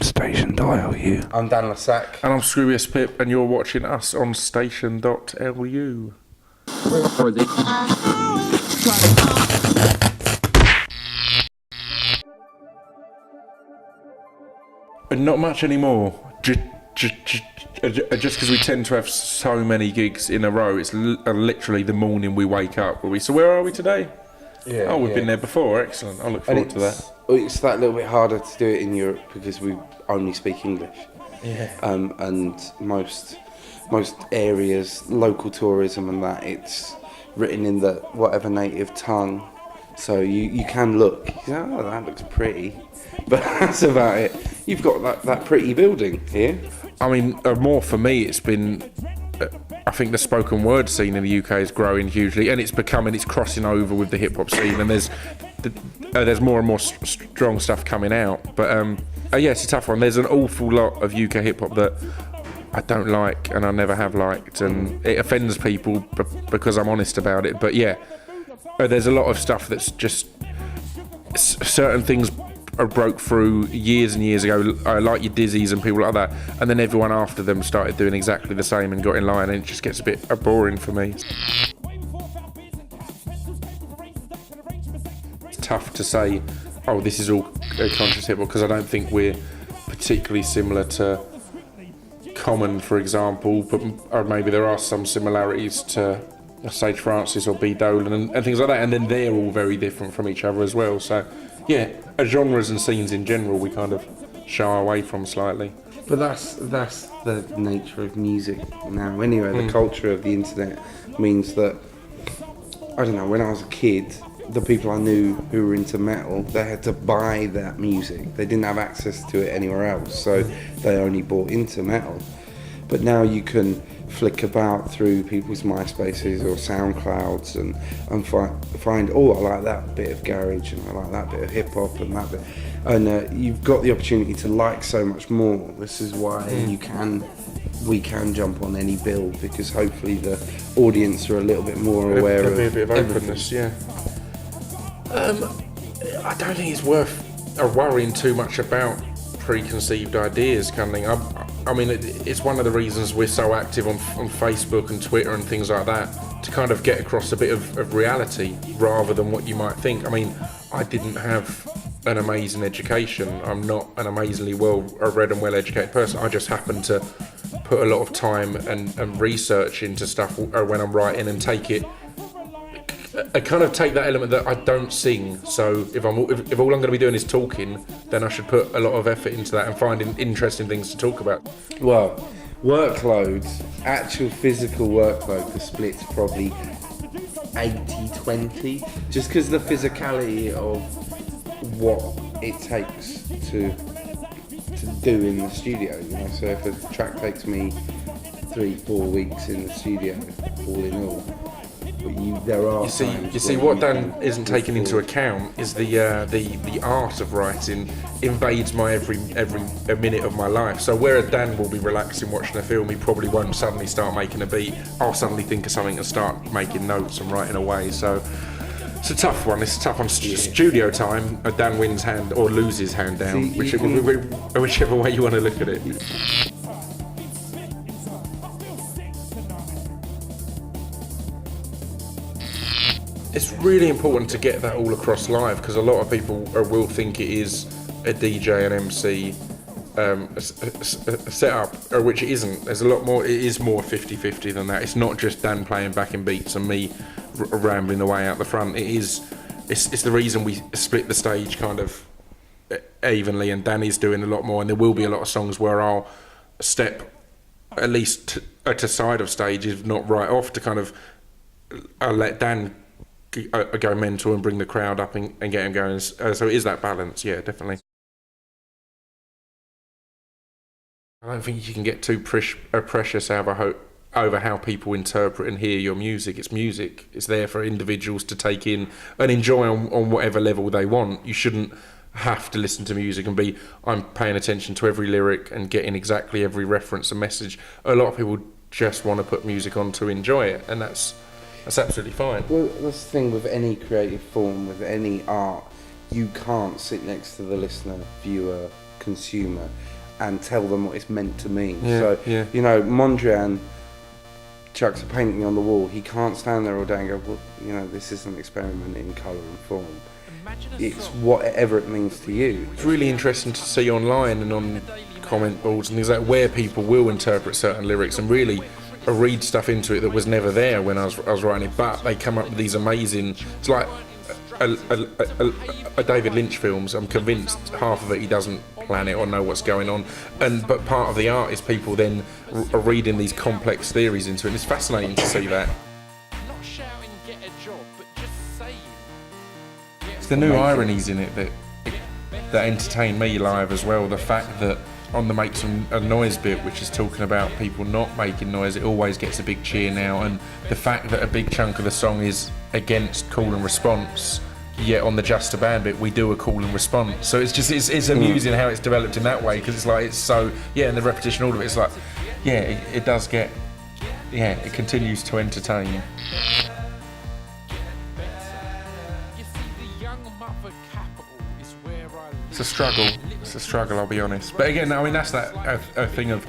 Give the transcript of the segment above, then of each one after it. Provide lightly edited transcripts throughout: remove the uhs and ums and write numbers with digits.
Station.lu. I'm Dan Lassac. And I'm Scroobius Pip, and you're watching us on Station.lu. But not much anymore. Just because we tend to have so many gigs in a row, it's literally the morning we wake up. So where are we today? Yeah, we've been there before. Excellent. I look forward to that. It's that little bit harder to do it in Europe because we only speak English. Yeah. And most areas, local tourism and that, it's written in the whatever native tongue. So you can look, oh, that looks pretty. But that's about it. You've got that pretty building here. I mean, more for me, it's been... I think the spoken word scene in the UK is growing hugely, and it's crossing over with the hip hop scene, and there's more and more strong stuff coming out. But yeah, it's a tough one. There's an awful lot of UK hip hop that I don't like, and I never have liked, and it offends people because I'm honest about it. But yeah, there's a lot of stuff that's just certain things broke through years and years ago, like your Dizzies and people like that, and then everyone after them started doing exactly the same and got in line, and it just gets a bit boring for me. It's tough to say, oh, this is all conscious hip hop, because I don't think we're particularly similar to Common, for example, or maybe there are some similarities to Sage Francis or B. Dolan and things like that, and then they're all very different from each other as well. So yeah, genres and scenes in general we kind of shy away from slightly. But that's the nature of music now. Anyway, the culture of the internet means that, I don't know, when I was a kid, the people I knew who were into metal, they had to buy that music. They didn't have access to it anywhere else, so they only bought into metal. But now you can flick about through people's MySpaces or SoundClouds and find, oh, I like that bit of garage and I like that bit of hip hop and that bit. And you've got the opportunity to like so much more. This is why we can jump on any bill, because hopefully the audience are a little bit more aware of a bit of openness, everything. Yeah. I don't think it's worth worrying too much about preconceived ideas kind of thing. I mean, it's one of the reasons we're so active on Facebook and Twitter and things like that, to kind of get across a bit of reality rather than what you might think. I mean, I didn't have an amazing education. I'm not an amazingly well-read and well-educated person. I just happen to put a lot of time and research into stuff when I'm writing, and I kind of take that element that I don't sing, so if all I'm going to be doing is talking, then I should put a lot of effort into that and finding interesting things to talk about. Well, actual physical workload, the split's probably 80-20, just because the physicality of what it takes to do in the studio. You know, so if a track takes me 3-4 weeks in the studio, all in all. You see, what Dan isn't taking into account is the art of writing invades my every minute of my life. So where Dan will be relaxing watching a film, he probably won't suddenly start making a beat. I'll suddenly think of something and start making notes and writing away. So it's a tough one. It's tough on studio time. Dan wins hand or loses hand down, whichever way you want to look at it. It's really important to get that all across live, because a lot of people will think it is a DJ and MC a setup, which it isn't. There's a lot more. It is more 50-50 than that. It's not just Dan playing backing beats and me rambling away out the front. It's the reason we split the stage kind of evenly, and Danny's doing a lot more, and there will be a lot of songs where I'll step at least to side of stage, if not right off, to kind of I'll let Dan go mental and bring the crowd up and get him going. So it is that balance, yeah, definitely. I don't think you can get too precious over how people interpret and hear your music. It's music. It's there for individuals to take in and enjoy on whatever level they want. You shouldn't have to listen to music and I'm paying attention to every lyric and getting exactly every reference and message. A lot of people just want to put music on to enjoy it, and that's absolutely fine. Well, that's the thing with any creative form, with any art. You can't sit next to the listener, viewer, consumer and tell them what it's meant to mean. Yeah, So, yeah. you know, Mondrian chucks a painting on the wall. He can't stand there all day and go, well, you know, this is an experiment in colour and form. It's whatever it means to you. It's really interesting to see online and on comment boards and things like where people will interpret certain lyrics and really read stuff into it that was never there when I was writing it, but they come up with these amazing. It's like a David Lynch films. I'm convinced half of it he doesn't plan it or know what's going on, but part of the art is people then are reading these complex theories into it. And it's fascinating to see that. Not shouting, get a job, but just saying. It's the new ironies in it that entertain me live as well. The fact that on the Make Some Noise bit, which is talking about people not making noise, it always gets a big cheer now, and the fact that a big chunk of the song is against call and response, yet on the Just a Band bit we do a call and response. So it's amusing how it's developed in that way, because it's like, it's so, and the repetition, all of it, it's like, it does get, it continues to entertain. It's a struggle. It's a struggle, I'll be honest. But again, I mean, that's a thing of,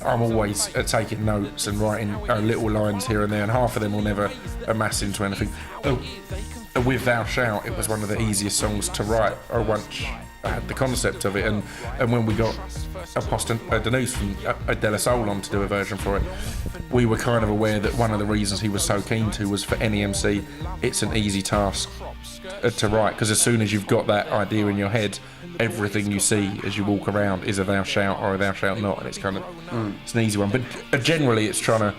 I'm always taking notes and writing little lines here and there, and half of them will never amass into anything. With Thou Shalt, it was one of the easiest songs to write once I had the concept of it, and when we got Denise from De La Soul on to do a version for it, we were kind of aware that one of the reasons he was so keen to was for any MC, it's an easy task to write, because as soon as you've got that idea in your head, everything you see as you walk around is a Thou Shalt or a Thou Shalt Not, and it's kind of it's an easy one. But generally, it's trying to,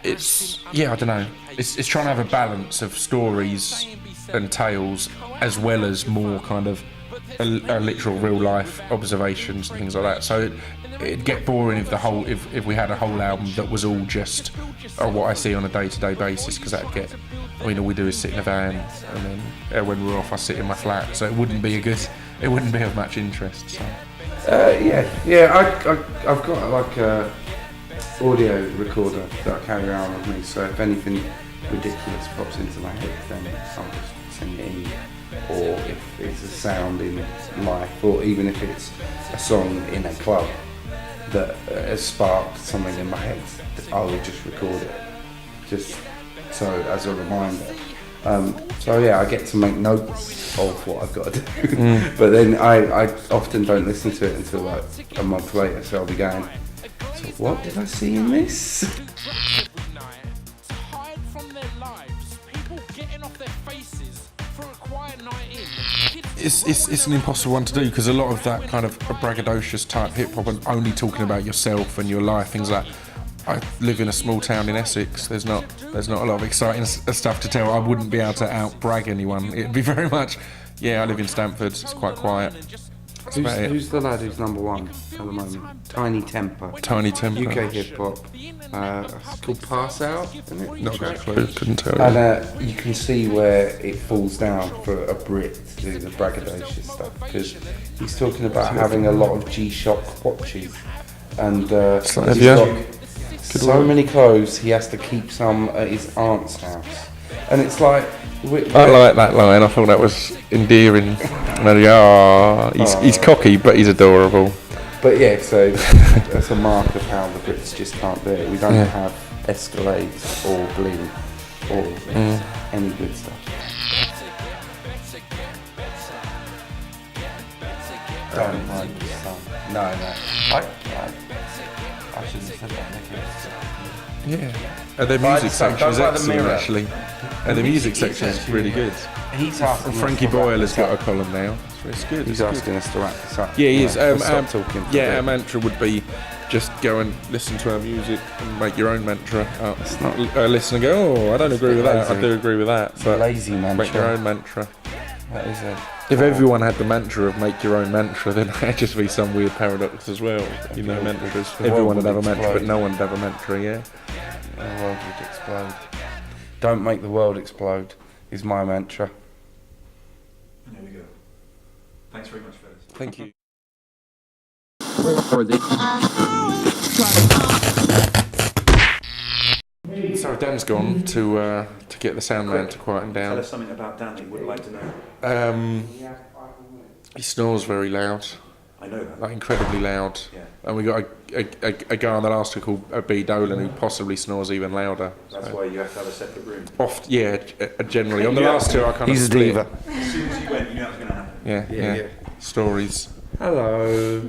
I don't know, it's trying to have a balance of stories and tales as well as more kind of a literal real life observations and things like that. So it'd get boring if we had a whole album that was all just what I see on a day-to-day basis, because that'd get, I mean, all we do is sit in a van, and then when we're off I sit in my flat, so it wouldn't be of much interest. So. I've got like a audio recorder that I carry around with me, so if anything ridiculous pops into my head, then I'll just sing it in. Or if it's a sound in life, or even if it's a song in a club that has sparked something in my head, I will just record it, just so as a reminder. I get to make notes of what I've got to do, but then I often don't listen to it until like a month later, so I'll be going, so what did I see in this? It's an impossible one to do, because a lot of that kind of braggadocious type hip hop and only talking about yourself and your life, things like, I live in a small town in Essex. There's not a lot of exciting stuff to tell. I wouldn't be able to out brag anyone. It'd be very much, I live in Stamford. It's quite quiet. Who's the lad who's number one at the moment? Tiny Temper. UK hip hop. It's called Pass Out, isn't it? Not got a clue. Couldn't tell you. And you can see where it falls down for a Brit to do the braggadocious stuff, because he's talking about having a lot of G-Shock watches, and he's got so many clothes he has to keep some at his aunt's house, and it's like. I like that line. I thought that was endearing. He's cocky, but he's adorable. But so that's a mark of how the Brits just can't do it. We don't have Escalades or Bling or any good stuff. Don't mind the song. No. I shouldn't have said that. Yeah. Their music section is excellent, actually. And the music section is really good. He's asking Frankie Boyle has got a column now. So it's good. He's asking us to wrap this up. Yeah, he is. Stop talking. Our mantra would be just go and listen to our music and make your own mantra up. It's not listen and go, I don't agree with that. I do agree with that. But lazy mantra. Make your own mantra. That is it. If everyone had the mantra of make your own mantra, then it'd just be some weird paradox as well. Mantras. Everyone would have a mantra, but no one would have a mantra, The world would explode. Don't make the world explode is my mantra. There we go. Thanks very much, fellas. Thank you. So Dan's gone to get the sound man to quieten Tell down. us something about Dan that you would like to know. He snores very loud. I know that. like incredibly loud. Yeah. And we got a guy on the last tour called B. Dolan who possibly snores even louder. That's why you have to have a separate room. Generally. On the last tour, I kind He's of a split. diva. As soon as you went, you knew that was going to happen. Yeah. Stories. Hello.